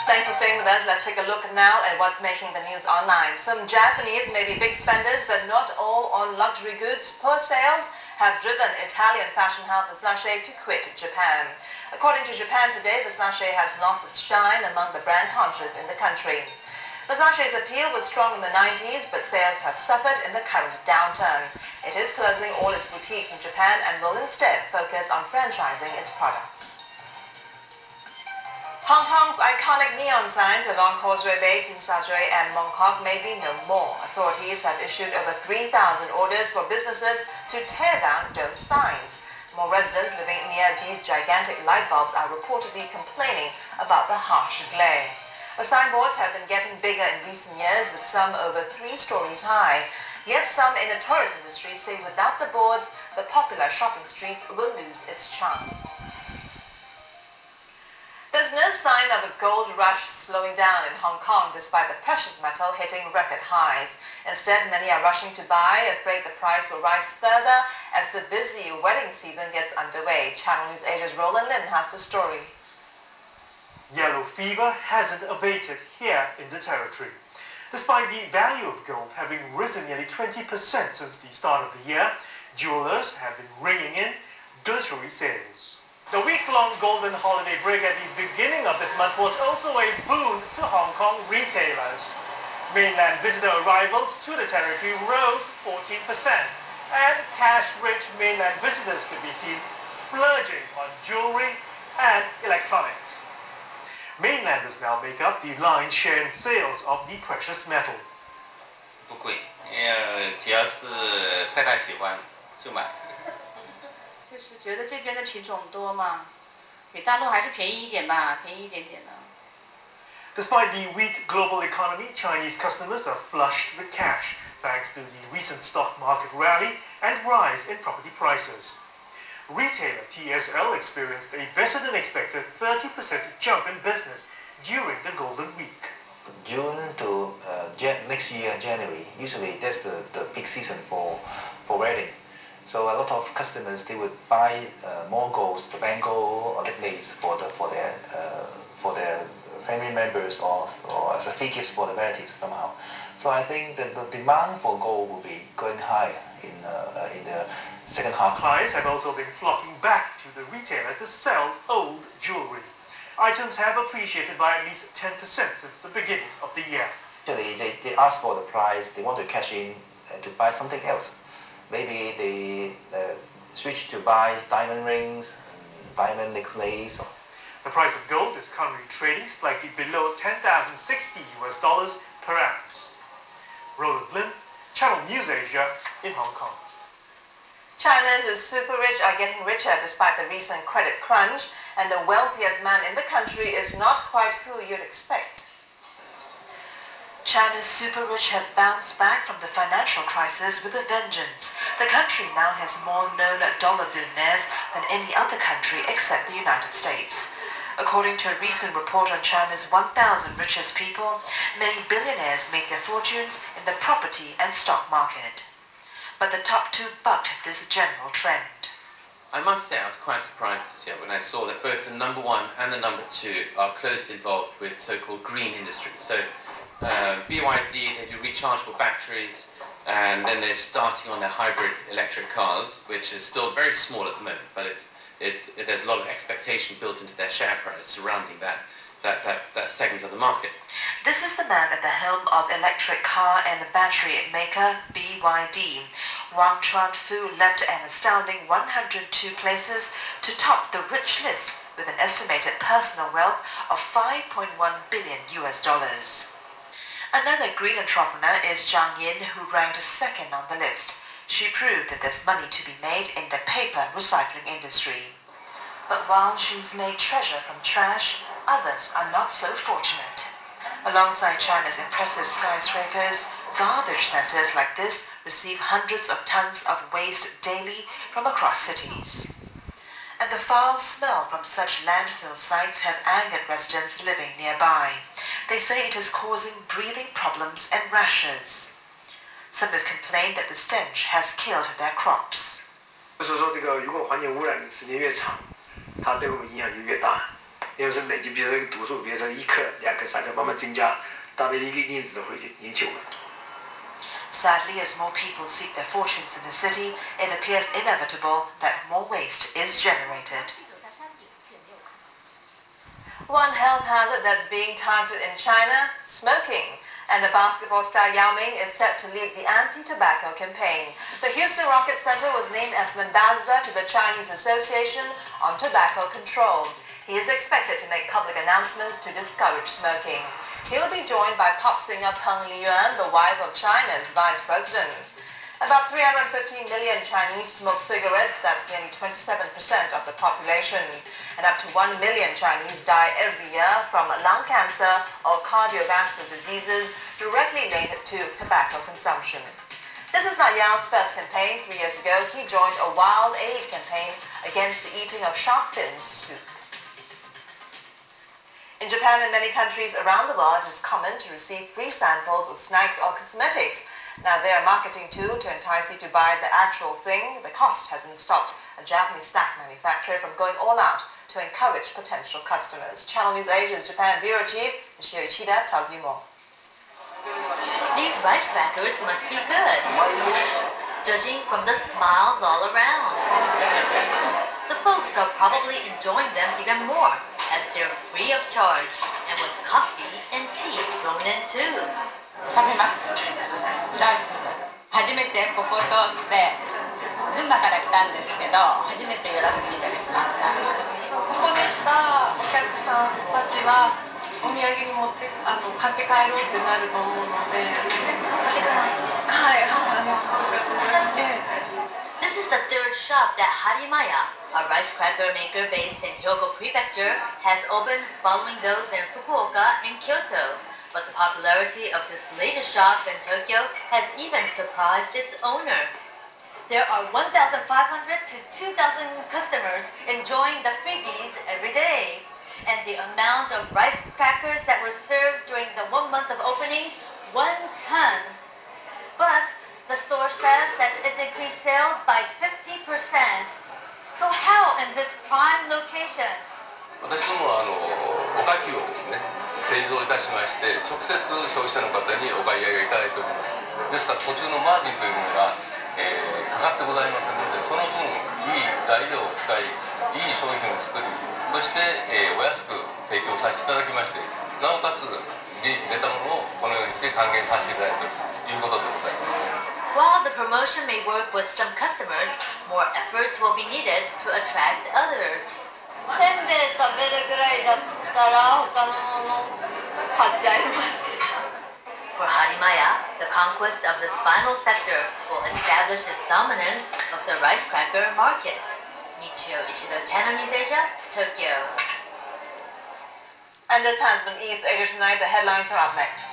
Thanks for staying with us. Let's take a look now at what's making the news online. Some Japanese may be big spenders, but not all on luxury goods. Poor sales have driven Italian fashion house Versace to quit Japan. According to Japan Today, Versace has lost its shine among the brand conscious in the country. Versace's appeal was strong in the 90s, but sales have suffered in the current downturn. It is closing all its boutiques in Japan and will instead focus on franchising its products. Hong Kong's iconic neon signs along Causeway Bay, Tsim Sha Tsui and Mong Kok may be no more. Authorities have issued over 3,000 orders for businesses to tear down those signs. More residents living near these gigantic light bulbs are reportedly complaining about the harsh glare. The signboards have been getting bigger in recent years, with some over 3 stories high. Yet some in the tourist industry say without the boards, the popular shopping streets will lose its charm. There's no sign of a gold rush slowing down in Hong Kong despite the precious metal hitting record highs. Instead, many are rushing to buy, afraid the price will rise further as the busy wedding season gets underway. Channel News Asia's Roland Lim has the story. Yellow fever hasn't abated here in the territory. Despite the value of gold having risen nearly 20% since the start of the year, jewelers have been ringing in glittery sales. The week-long golden holiday break at the beginning of this month was also a boon to Hong Kong retailers. Mainland visitor arrivals to the territory rose 14%, and cash-rich mainland visitors could be seen splurging on jewelry and electronics. Mainlanders now make up the lion's share in sales of the precious metal. 不贵，只要是太太喜欢就买。就是觉得这边的品种多嘛，比大陆还是便宜一点吧，便宜一点点的。Despite the weak global economy, Chinese customers are flushed with cash thanks to the recent stock market rally and rise in property prices. Retailer TSL experienced a better-than-expected 30% jump in business during the Golden Week. June to next year, January, usually that's the peak season for wedding. So a lot of customers, they would buy more golds, the bangle or necklace for their family members or as a free gifts for the relatives somehow. So I think that the demand for gold will be going high in the second half. Clients have also been flocking back to the retailer to sell old jewelry. Items have appreciated by at least 10% since the beginning of the year. Actually, they ask for the price, they want to cash in to buy something else. Maybe they switch to buy diamond rings, diamond necklace. The price of gold is currently trading slightly below $10,060 per ounce. Roland Lim, Channel News Asia in Hong Kong. China's super rich are getting richer despite the recent credit crunch, and the wealthiest man in the country is not quite who you'd expect. China's super rich have bounced back from the financial crisis with a vengeance. The country now has more known dollar billionaires than any other country except the United States. According to a recent report on China's 1,000 richest people, many billionaires made their fortunes in the property and stock market. But the top 2 bucked this general trend. I must say I was quite surprised this year when I saw that both the number 1 and the number 2 are closely involved with so-called green industries. So BYD, they do rechargeable batteries, and then they're starting on their hybrid electric cars, which is still very small at the moment, but there's a lot of expectation built into their share price surrounding that segment of the market. This is the man at the helm of electric car and battery maker BYD. Wang Chuanfu leapt an astounding 102 places to top the rich list with an estimated personal wealth of $5.1 billion. Another green entrepreneur is Zhang Yin, who ranked second on the list. She proved that there's money to be made in the paper recycling industry. But while she's made treasure from trash, others are not so fortunate. Alongside China's impressive skyscrapers, garbage centers like this receive hundreds of tons of waste daily from across cities. And the foul smell from such landfill sites have angered residents living nearby. They say it is causing breathing problems and rashes. Some have complained that the stench has killed their crops. 就是说，这个如果环境污染的时间越长，它对我们影响就越大。因为是累积，比如说一个读数，比如说1克、2克、3克，慢慢增加，大约一个因子会引起我们。Sadly, as more people seek their fortunes in the city, it appears inevitable that more waste is generated. One health hazard that's being targeted in China, smoking. And the basketball star Yao Ming is set to lead the anti-tobacco campaign. The Houston Rockets Center was named as an ambassador to the Chinese Association on Tobacco Control. He is expected to make public announcements to discourage smoking. He will be joined by pop singer Peng Liyuan, the wife of China's vice president. About 315 million Chinese smoke cigarettes, that's nearly 27% of the population. And up to 1 million Chinese die every year from lung cancer or cardiovascular diseases directly linked to tobacco consumption. This is not Yao's first campaign. 3 years ago, he joined a Wild Aid campaign against the eating of shark fins soup. In Japan and many countries around the world, it is common to receive free samples of snacks or cosmetics. Now, they are a marketing tool to entice you to buy the actual thing. The cost hasn't stopped a Japanese snack manufacturer from going all out to encourage potential customers. Channel News Asia's Japan Bureau Chief Michio Ichida tells you more. These rice crackers must be good, judging from the smiles all around. The folks are probably enjoying them even more, as they're free of charge and with coffee and tea thrown in too. 食べます大好きです初めてここ通って群馬から来たんですけど初めて寄らせていただきましたここに来たお客さんたちはお土産に持って買って帰ろうってなると思うのではいThis is the third shop that Harimaya, a rice cracker maker based in Hyogo Prefecture, has opened following those in Fukuoka and Kyoto. But the popularity of this latest shop in Tokyo has even surprised its owner. There are 1,500 to 2,000 customers enjoying the freebies every day. And the amount of rice crackers that were served during the 1 month of opening, 1 ton. But the store says that it increased sales by 50%. So how in this prime location? 私どもはおかきをですね製造いたしまして直接消費者の方にお買い上げいただいておりますですから途中のマージンというものが、かかってございませんのでその分いい材料を使いいい商品を作りそして、お安く提供させていただきましてなおかつ利益出たものをこのようにして還元させていただいているということでございます While the promotion may work with some customers, more efforts will be needed to attract others. せんべい食べるぐらいだったら他のもの買っちゃいます For Harimaya, the conquest of this final sector will establish its dominance of the rice cracker market. Michio Ishida, Channel News Asia, Tokyo. And this has been East Asia Tonight. The headlines are up next.